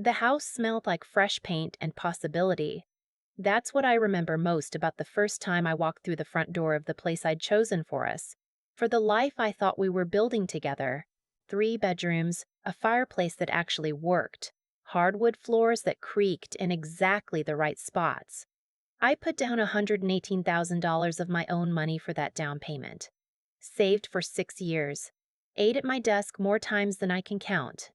The house smelled like fresh paint and possibility. That's what I remember most about the first time I walked through the front door of the place I'd chosen for us. For the life I thought we were building together. 3 bedrooms, a fireplace that actually worked, hardwood floors that creaked in exactly the right spots. I put down $118,000 of my own money for that down payment. Saved for 6 years. Ate at my desk more times than I can count.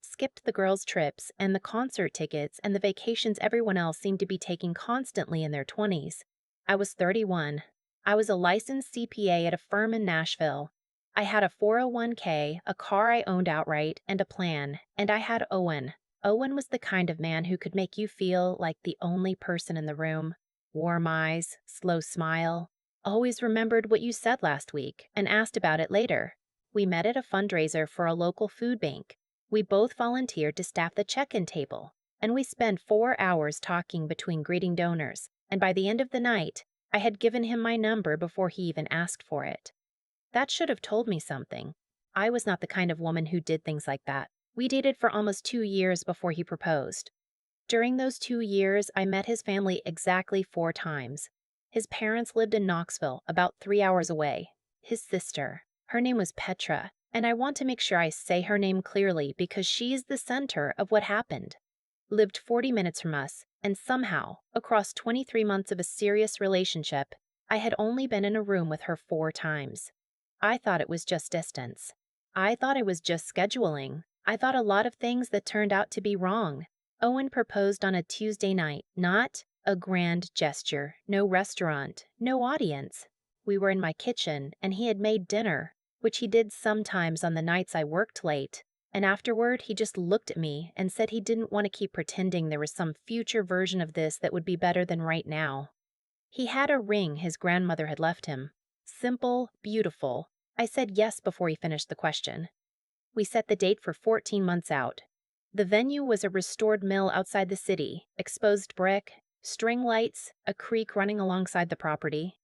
Skipped the girls' trips and the concert tickets and the vacations everyone else seemed to be taking constantly in their 20s. I was 31. I was a licensed CPA at a firm in Nashville. I had a 401k, a car I owned outright, and a plan, and I had Owen. Owen was the kind of man who could make you feel like the only person in the room. Warm eyes, slow smile, always remembered what you said last week and asked about it later. We met at a fundraiser for a local food bank. We both volunteered to staff the check-in table, and we spent 4 hours talking between greeting donors, and by the end of the night, I had given him my number before he even asked for it. That should have told me something. I was not the kind of woman who did things like that. We dated for almost 2 years before he proposed. During those 2 years, I met his family exactly 4 times. His parents lived in Knoxville, about 3 hours away. His sister, her name was Petra, and I want to make sure I say her name clearly because she's the center of what happened. Lived 40 minutes from us, and somehow, across 23 months of a serious relationship, I had only been in a room with her 4 times. I thought it was just distance. I thought it was just scheduling. I thought a lot of things that turned out to be wrong. Owen proposed on a Tuesday night, not a grand gesture, no restaurant, no audience. We were in my kitchen, and he had made dinner, which he did sometimes on the nights I worked late, and afterward he just looked at me and said he didn't want to keep pretending there was some future version of this that would be better than right now. He had a ring his grandmother had left him. Simple, beautiful. I said yes before he finished the question. We set the date for 14 months out. The venue was a restored mill outside the city, exposed brick, string lights, a creek running alongside the property.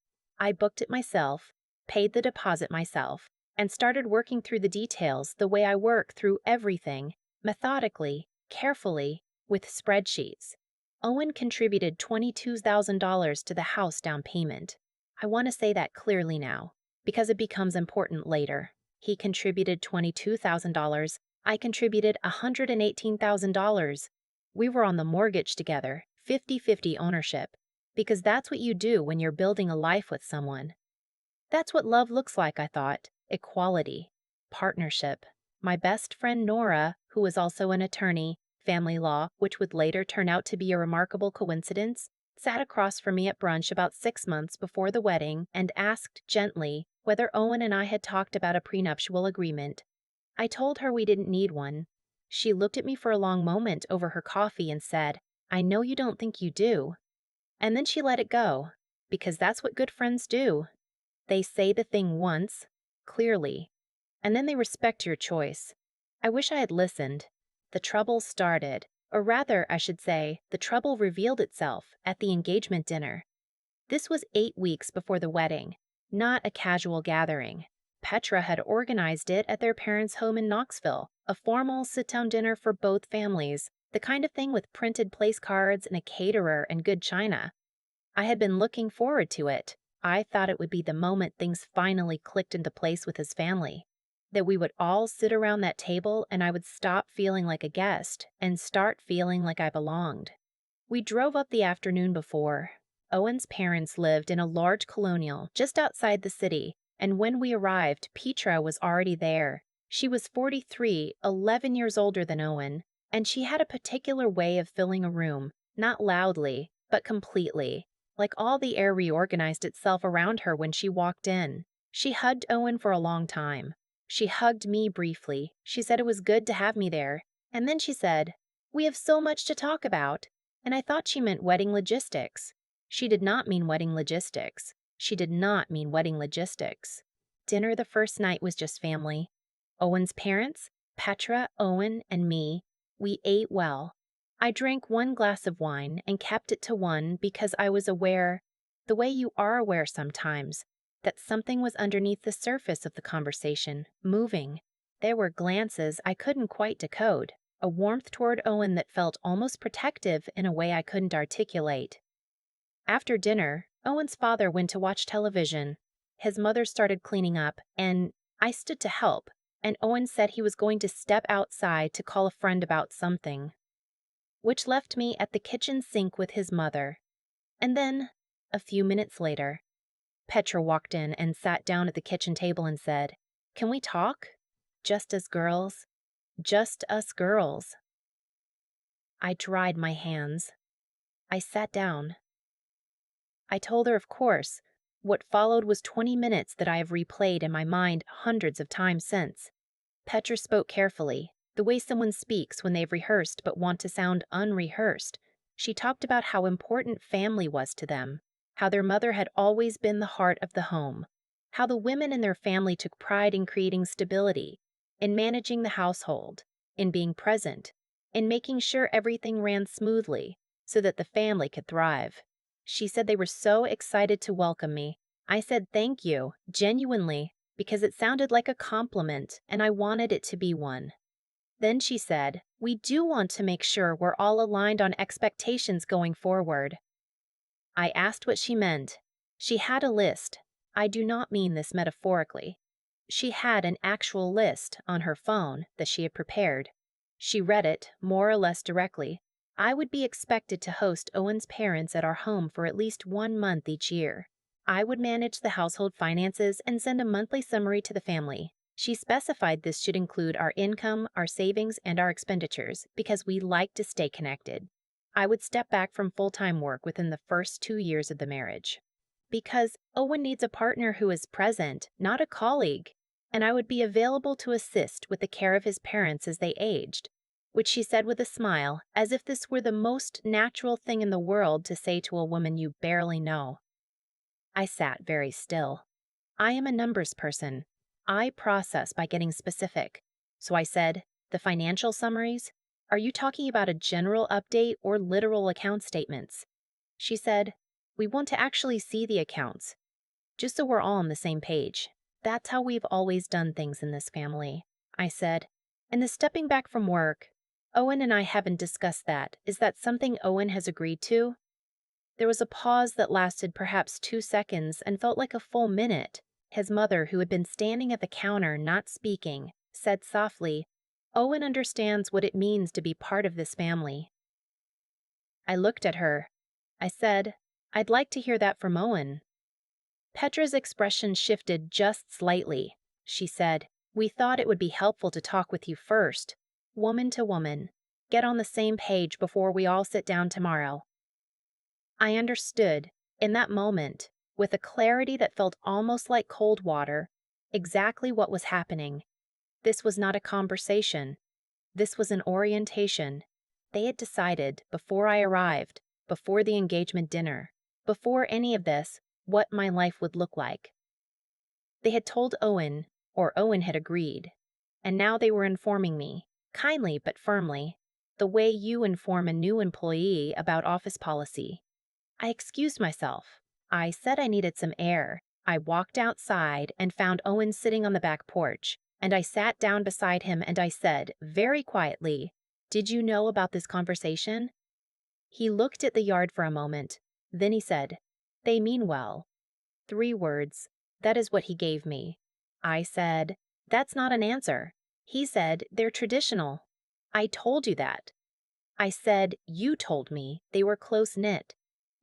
I booked it myself, paid the deposit myself, and started working through the details the way I work through everything, methodically, carefully, with spreadsheets. Owen contributed $22,000 to the house down payment. I want to say that clearly now, because it becomes important later. He contributed $22,000. I contributed $118,000. We were on the mortgage together, 50-50 ownership, because that's what you do when you're building a life with someone. That's what love looks like, I thought. Equality. Partnership. My best friend Nora, who was also an attorney, family law, which would later turn out to be a remarkable coincidence, sat across from me at brunch about 6 months before the wedding and asked gently whether Owen and I had talked about a prenuptial agreement. I told her we didn't need one. She looked at me for a long moment over her coffee and said, "I know you don't think you do." And then she let it go, because that's what good friends do. They say the thing once, clearly, and then they respect your choice. I wish I had listened. The trouble started, or rather, I should say, the trouble revealed itself at the engagement dinner. This was 8 weeks before the wedding, not a casual gathering. Petra had organized it at their parents' home in Knoxville, a formal sit-down dinner for both families, the kind of thing with printed place cards and a caterer and good china. I had been looking forward to it. I thought it would be the moment things finally clicked into place with his family. That we would all sit around that table and I would stop feeling like a guest and start feeling like I belonged. We drove up the afternoon before. Owen's parents lived in a large colonial just outside the city, and when we arrived, Petra was already there. She was 43, 11 years older than Owen, and she had a particular way of filling a room, not loudly, but completely. Like all the air reorganized itself around her when she walked in. She hugged Owen for a long time. She hugged me briefly. She said it was good to have me there. And then she said, "We have so much to talk about." And I thought she meant wedding logistics. She did not mean wedding logistics. She did not mean wedding logistics. Dinner the first night was just family. Owen's parents, Petra, Owen, and me. We ate well. I drank 1 glass of wine and kept it to one because I was aware, the way you are aware sometimes, that something was underneath the surface of the conversation, moving. There were glances I couldn't quite decode. a warmth toward Owen that felt almost protective in a way I couldn't articulate. After dinner, Owen's father went to watch television. His mother started cleaning up, and I stood to help, and Owen said he was going to step outside to call a friend about something, which left me at the kitchen sink with his mother. And then, a few minutes later, Petra walked in and sat down at the kitchen table and said, "Can we talk? Just as girls. Just us girls." I dried my hands. I sat down. I told her, of course. What followed was 20 minutes that I have replayed in my mind hundreds of times since. Petra spoke carefully, the way someone speaks when they've rehearsed but want to sound unrehearsed. She talked about how important family was to them, how their mother had always been the heart of the home, how the women in their family took pride in creating stability, in managing the household, in being present, in making sure everything ran smoothly so that the family could thrive. She said they were so excited to welcome me. I said thank you, genuinely, because it sounded like a compliment and I wanted it to be one. Then she said, "We do want to make sure we're all aligned on expectations going forward." I asked what she meant. She had a list. I do not mean this metaphorically. She had an actual list on her phone that she had prepared. She read it, more or less directly. I would be expected to host Owen's parents at our home for at least 1 month each year. I would manage the household finances and send a monthly summary to the family. She specified this should include our income, our savings, and our expenditures because we like to stay connected. I would step back from full-time work within the first 2 years of the marriage. Because Owen needs a partner who is present, not a colleague, and I would be available to assist with the care of his parents as they aged, which she said with a smile, as if this were the most natural thing in the world to say to a woman you barely know. I sat very still. I am a numbers person. I process by getting specific. So I said, "The financial summaries? Are you talking about a general update or literal account statements?" She said, "We want to actually see the accounts, just so we're all on the same page. That's how we've always done things in this family." I said, "And the stepping back from work, Owen and I haven't discussed that. Is that something Owen has agreed to?" There was a pause that lasted perhaps 2 seconds and felt like a full minute. His mother, who had been standing at the counter not speaking, said softly, "Owen understands what it means to be part of this family." I looked at her. I said, "I'd like to hear that from Owen." Petra's expression shifted just slightly. She said, "We thought it would be helpful to talk with you first, woman to woman, get on the same page before we all sit down tomorrow." I understood, in that moment, with a clarity that felt almost like cold water, exactly what was happening. This was not a conversation. This was an orientation. They had decided, before I arrived, before the engagement dinner, before any of this, what my life would look like. They had told Owen, or Owen had agreed, and now they were informing me, kindly but firmly, the way you inform a new employee about office policy. I excused myself. I said I needed some air. I walked outside and found Owen sitting on the back porch, and I sat down beside him and I said, very quietly, "Did you know about this conversation?" He looked at the yard for a moment. Then he said, "They mean well." 3 words. That is what he gave me. I said, "That's not an answer." He said, "They're traditional." I told you that. I said, "You told me they were close-knit.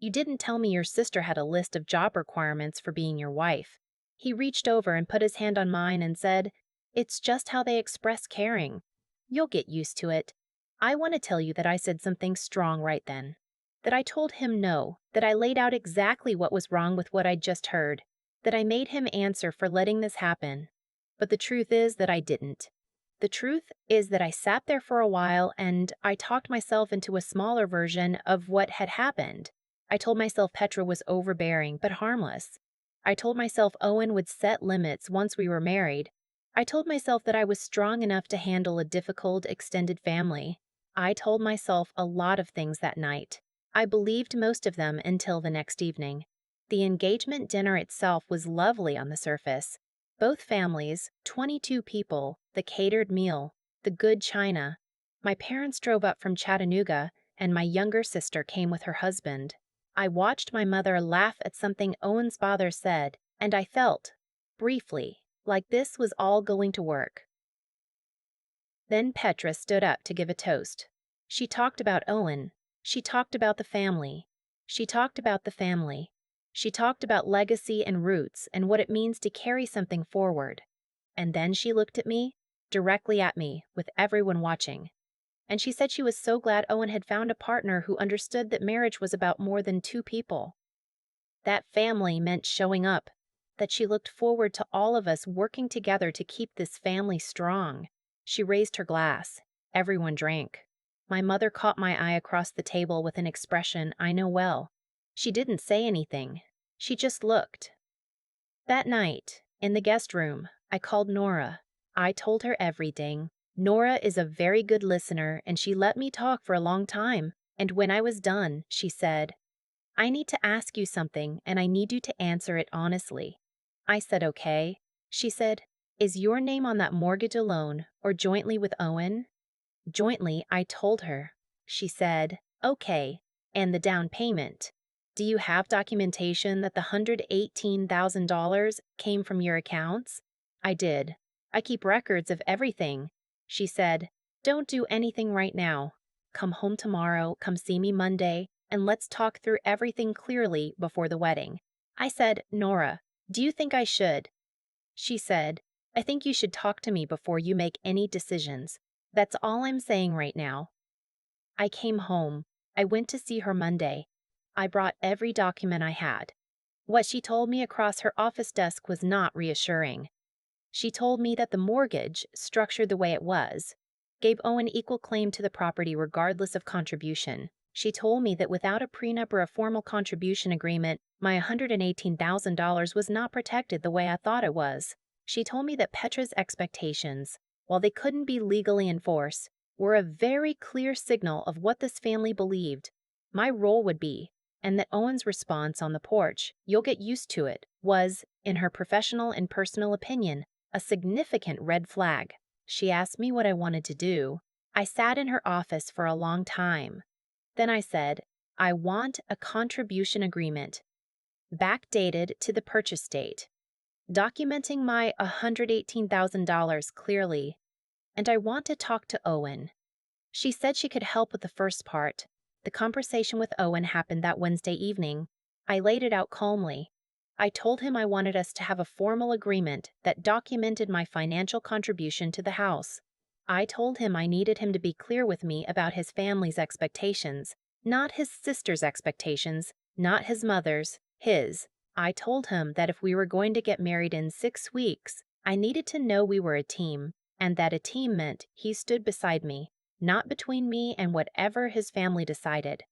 You didn't tell me your sister had a list of job requirements for being your wife." He reached over and put his hand on mine and said, "It's just how they express caring. You'll get used to it." I want to tell you that I said something strong right then. That I told him no, that I laid out exactly what was wrong with what I'd just heard, that I made him answer for letting this happen. But the truth is that I didn't. The truth is that I sat there for a while and I talked myself into a smaller version of what had happened. I told myself Petra was overbearing but harmless. I told myself Owen would set limits once we were married. I told myself that I was strong enough to handle a difficult, extended family. I told myself a lot of things that night. I believed most of them until the next evening. The engagement dinner itself was lovely on the surface. Both families, 22 people, the catered meal, the good china. My parents drove up from Chattanooga, and my younger sister came with her husband. I watched my mother laugh at something Owen's father said, and I felt, briefly, like this was all going to work. Then Petra stood up to give a toast. She talked about Owen. She talked about the family. She talked about the family. She talked about legacy and roots and what it means to carry something forward. And then she looked at me, directly at me, with everyone watching. And she said she was so glad Owen had found a partner who understood that marriage was about more than two people. That family meant showing up, that she looked forward to all of us working together to keep this family strong. She raised her glass. Everyone drank. My mother caught my eye across the table with an expression I know well. She didn't say anything. She just looked. That night, in the guest room, I called Nora. I told her everything. Nora is a very good listener, and she let me talk for a long time. And when I was done, she said, I need to ask you something, and I need you to answer it honestly. I said, okay. She said, is your name on that mortgage alone, or jointly with Owen? Jointly, I told her. She said, okay. And the down payment. Do you have documentation that the $118,000 came from your accounts? I did. I keep records of everything. She said, don't do anything right now. Come home tomorrow, come see me Monday, and let's talk through everything clearly before the wedding. I said, Nora, do you think I should? She said, I think you should talk to me before you make any decisions. That's all I'm saying right now. I came home. I went to see her Monday. I brought every document I had. What she told me across her office desk was not reassuring. She told me that the mortgage, structured the way it was, gave Owen equal claim to the property regardless of contribution. She told me that without a prenup or a formal contribution agreement, my $118,000 was not protected the way I thought it was. She told me that Petra's expectations, while they couldn't be legally enforced, were a very clear signal of what this family believed my role would be, and that Owen's response on the porch, you'll get used to it, was, in her professional and personal opinion, a significant red flag. She asked me what I wanted to do. I sat in her office for a long time. Then I said, I want a contribution agreement, backdated to the purchase date, documenting my $118,000 clearly, and I want to talk to Owen. She said she could help with the first part. The conversation with Owen happened that Wednesday evening. I laid it out calmly. I told him I wanted us to have a formal agreement that documented my financial contribution to the house. I told him I needed him to be clear with me about his family's expectations, not his sister's expectations, not his mother's, his. I told him that if we were going to get married in 6 weeks, I needed to know we were a team, and that a team meant he stood beside me, not between me and whatever his family decided.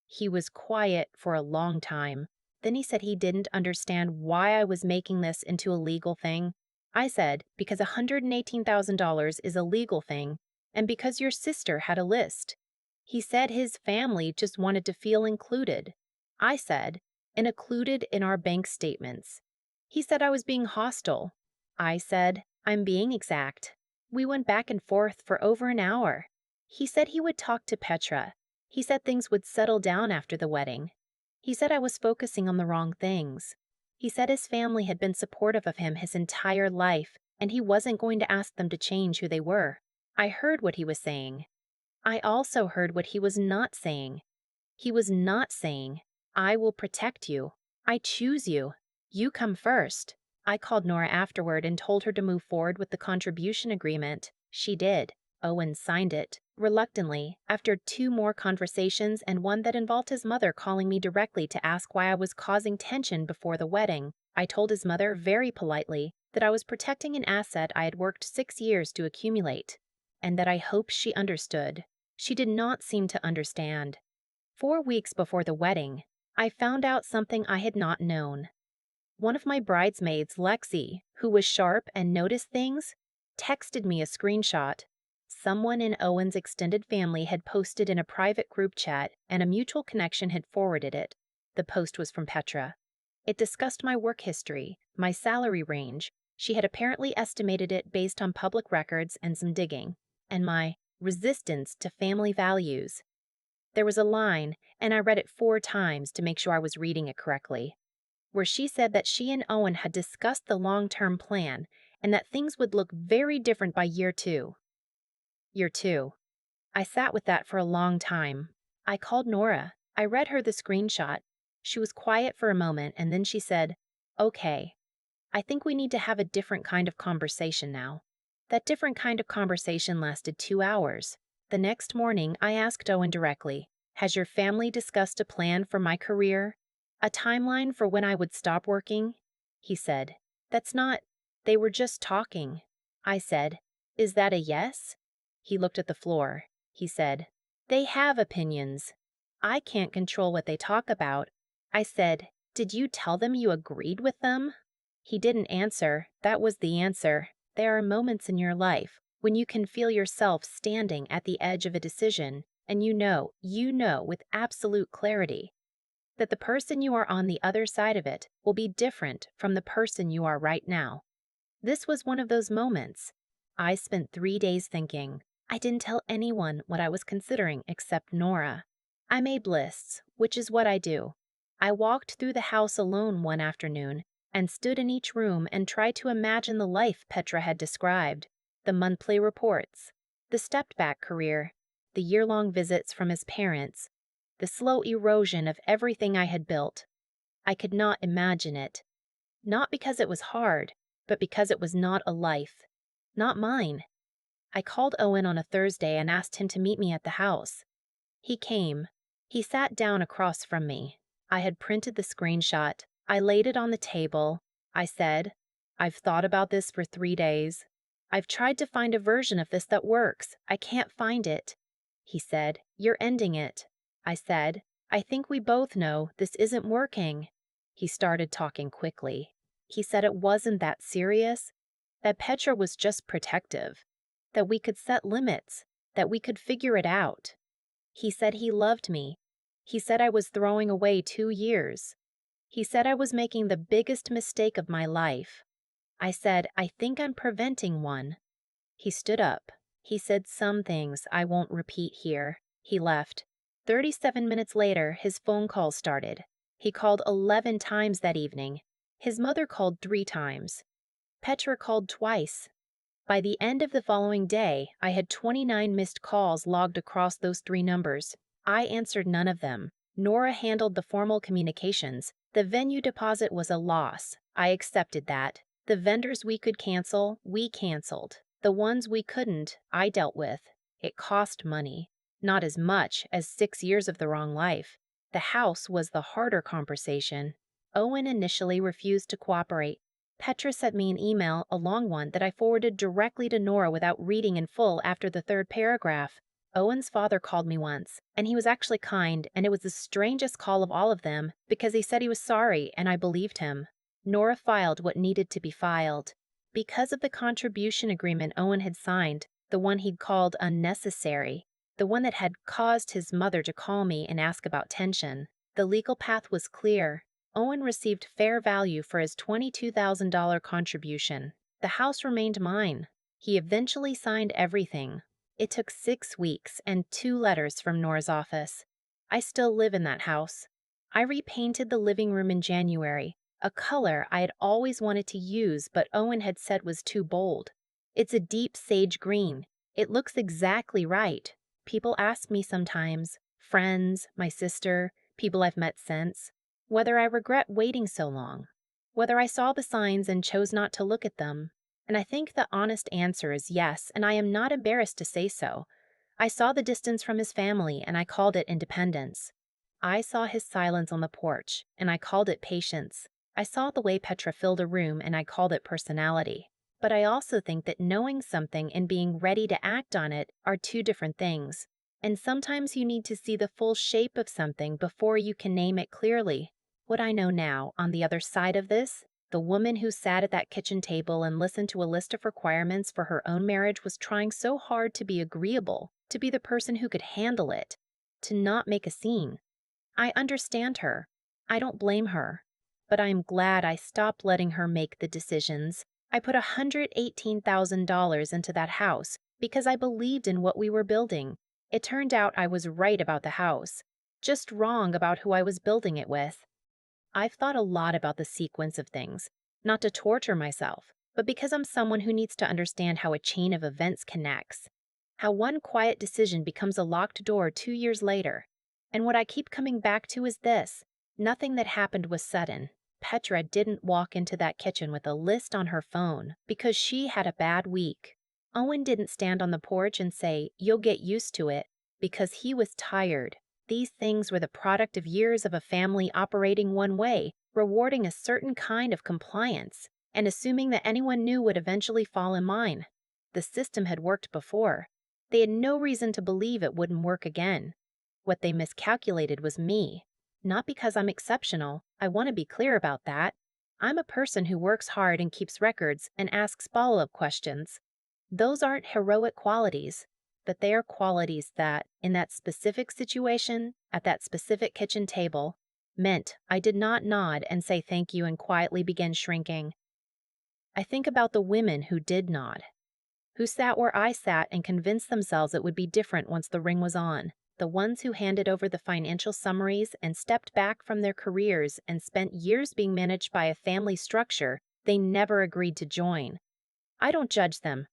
He was quiet for a long time. Then he said he didn't understand why I was making this into a legal thing. I said, because $118,000 is a legal thing, and because your sister had a list. He said his family just wanted to feel included. I said, and included in our bank statements. He said I was being hostile. I said, I'm being exact. We went back and forth for over an hour. He said he would talk to Petra. He said things would settle down after the wedding. He said I was focusing on the wrong things. He said his family had been supportive of him his entire life, and he wasn't going to ask them to change who they were. I heard what he was saying. I also heard what he was not saying. He was not saying, I will protect you. I choose you. You come first. I called Nora afterward and told her to move forward with the contribution agreement. She did. Owen signed it, reluctantly, after 2 more conversations and one that involved his mother calling me directly to ask why I was causing tension before the wedding. I told his mother very politely that I was protecting an asset I had worked 6 years to accumulate, and that I hoped she understood. She did not seem to understand. 4 weeks before the wedding, I found out something I had not known. One of my bridesmaids, Lexi, who was sharp and noticed things, texted me a screenshot. Someone in Owen's extended family had posted in a private group chat, and a mutual connection had forwarded it. The post was from Petra. It discussed my work history, my salary range. She had apparently estimated it based on public records and some digging. And my resistance to family values. There was a line, and I read it 4 times to make sure I was reading it correctly, where she said that she and Owen had discussed the long-term plan and that things would look very different by year 2. Year 2. I sat with that for a long time. I called Nora. I read her the screenshot. She was quiet for a moment and then she said, "Okay, I think we need to have a different kind of conversation now." That different kind of conversation lasted 2 hours. The next morning, I asked Owen directly, "Has your family discussed a plan for my career? A timeline for when I would stop working?" He said, "That's not, they were just talking." I said, "Is that a yes?" He looked at the floor. He said, "They have opinions. I can't control what they talk about." I said, "Did you tell them you agreed with them?" He didn't answer. That was the answer. There are moments in your life when you can feel yourself standing at the edge of a decision, and you know with absolute clarity that the person you are on the other side of it will be different from the person you are right now. This was one of those moments. I spent 3 days thinking. I didn't tell anyone what I was considering except Nora. I made lists, which is what I do. I walked through the house alone one afternoon and stood in each room and tried to imagine the life Petra had described, the monthly reports, the stepped-back career, the year-long visits from his parents, the slow erosion of everything I had built. I could not imagine it. Not because it was hard, but because it was not a life. Not mine. I called Owen on a Thursday and asked him to meet me at the house. He came. He sat down across from me. I had printed the screenshot. I laid it on the table. I said, "I've thought about this for 3 days. I've tried to find a version of this that works. I can't find it." He said, "You're ending it." I said, "I think we both know this isn't working." He started talking quickly. He said it wasn't that serious, that Petra was just protective, that we could set limits, that we could figure it out. He said he loved me. He said I was throwing away 2 years. He said I was making the biggest mistake of my life. I said, "I think I'm preventing one." He stood up. He said some things I won't repeat here. He left. 37 minutes later, his phone call started. He called 11 times that evening. His mother called 3 times. Petra called twice. By the end of the following day, I had 29 missed calls logged across those 3 numbers. I answered none of them. Nora handled the formal communications. The venue deposit was a loss. I accepted that. The vendors we could cancel, we canceled. The ones we couldn't, I dealt with. It cost money. Not as much as 6 years of the wrong life. The house was the harder conversation. Owen initially refused to cooperate. Petra sent me an email, a long one, that I forwarded directly to Nora without reading in full after the 3rd paragraph. Owen's father called me once, and he was actually kind, and it was the strangest call of all of them, because he said he was sorry, and I believed him. Nora filed what needed to be filed. Because of the contribution agreement Owen had signed, the one he'd called unnecessary, the one that had caused his mother to call me and ask about tension, the legal path was clear. Owen received fair value for his $22,000 contribution. The house remained mine. He eventually signed everything. It took 6 weeks and 2 letters from Nora's office. I still live in that house. I repainted the living room in January, a color I had always wanted to use but Owen had said was too bold. It's a deep sage green. It looks exactly right. People ask me sometimes, friends, my sister, people I've met since, whether I regret waiting so long, whether I saw the signs and chose not to look at them. And I think the honest answer is yes, and I am not embarrassed to say so. I saw the distance from his family, and I called it independence. I saw his silence on the porch, and I called it patience. I saw the way Petra filled a room, and I called it personality. But I also think that knowing something and being ready to act on it are 2 different things. And sometimes you need to see the full shape of something before you can name it clearly. What I know now, on the other side of this, the woman who sat at that kitchen table and listened to a list of requirements for her own marriage was trying so hard to be agreeable, to be the person who could handle it, to not make a scene. I understand her. I don't blame her. But I am glad I stopped letting her make the decisions. I put $118,000 into that house because I believed in what we were building. It turned out I was right about the house, just wrong about who I was building it with. I've thought a lot about the sequence of things, not to torture myself, but because I'm someone who needs to understand how a chain of events connects. How one quiet decision becomes a locked door 2 years later. And what I keep coming back to is this: nothing that happened was sudden. Petra didn't walk into that kitchen with a list on her phone because she had a bad week. Owen didn't stand on the porch and say, "You'll get used to it," because he was tired. These things were the product of years of a family operating one way, rewarding a certain kind of compliance, and assuming that anyone new would eventually fall in line. The system had worked before. They had no reason to believe it wouldn't work again. What they miscalculated was me. Not because I'm exceptional, I want to be clear about that. I'm a person who works hard and keeps records and asks follow-up questions. Those aren't heroic qualities, but they are qualities that, in that specific situation, at that specific kitchen table, meant I did not nod and say thank you and quietly begin shrinking. I think about the women who did nod, who sat where I sat and convinced themselves it would be different once the ring was on. The ones who handed over the financial summaries and stepped back from their careers and spent years being managed by a family structure they never agreed to join. I don't judge them.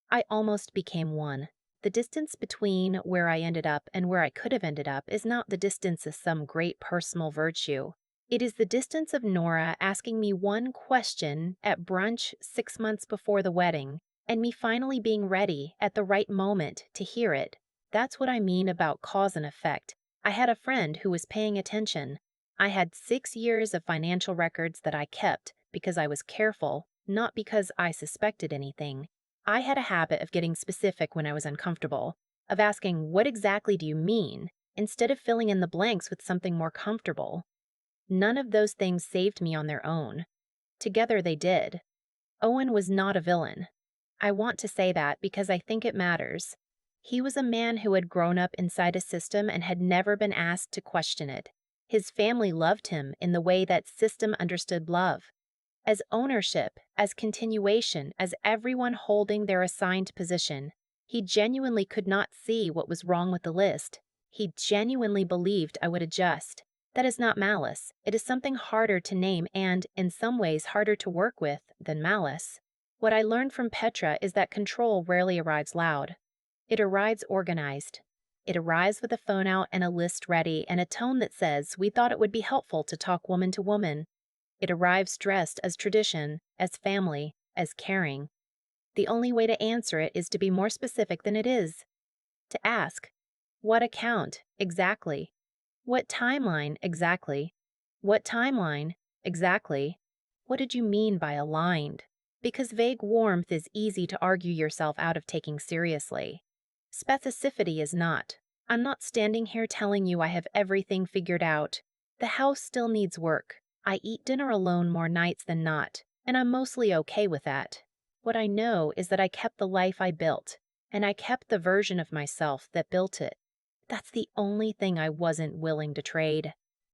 I almost became one. The distance between where I ended up and where I could have ended up is not the distance of some great personal virtue. It is the distance of Nora asking me one question at brunch 6 months before the wedding, and me finally being ready at the right moment to hear it. That's what I mean about cause and effect. I had a friend who was paying attention. I had 6 years of financial records that I kept because I was careful, not because I suspected anything. I had a habit of getting specific when I was uncomfortable, of asking, "What exactly do you mean?" instead of filling in the blanks with something more comfortable. None of those things saved me on their own. Together they did. Owen was not a villain. I want to say that because I think it matters. He was a man who had grown up inside a system and had never been asked to question it. His family loved him in the way that system understood love. As ownership, as continuation, as everyone holding their assigned position. He genuinely could not see what was wrong with the list. He genuinely believed I would adjust. That is not malice. It is something harder to name and, in some ways, harder to work with than malice. What I learned from Petra is that control rarely arrives loud. It arrives organized. It arrives with a phone out and a list ready and a tone that says, "We thought it would be helpful to talk woman to woman." It arrives dressed as tradition, as family, as caring. The only way to answer it is to be more specific than it is. To ask, what account, exactly? What timeline, exactly? What timeline, exactly? What did you mean by aligned? Because vague warmth is easy to argue yourself out of taking seriously. Specificity is not. I'm not standing here telling you I have everything figured out. The house still needs work. I eat dinner alone more nights than not, and I'm mostly okay with that. What I know is that I kept the life I built, and I kept the version of myself that built it. That's the only thing I wasn't willing to trade.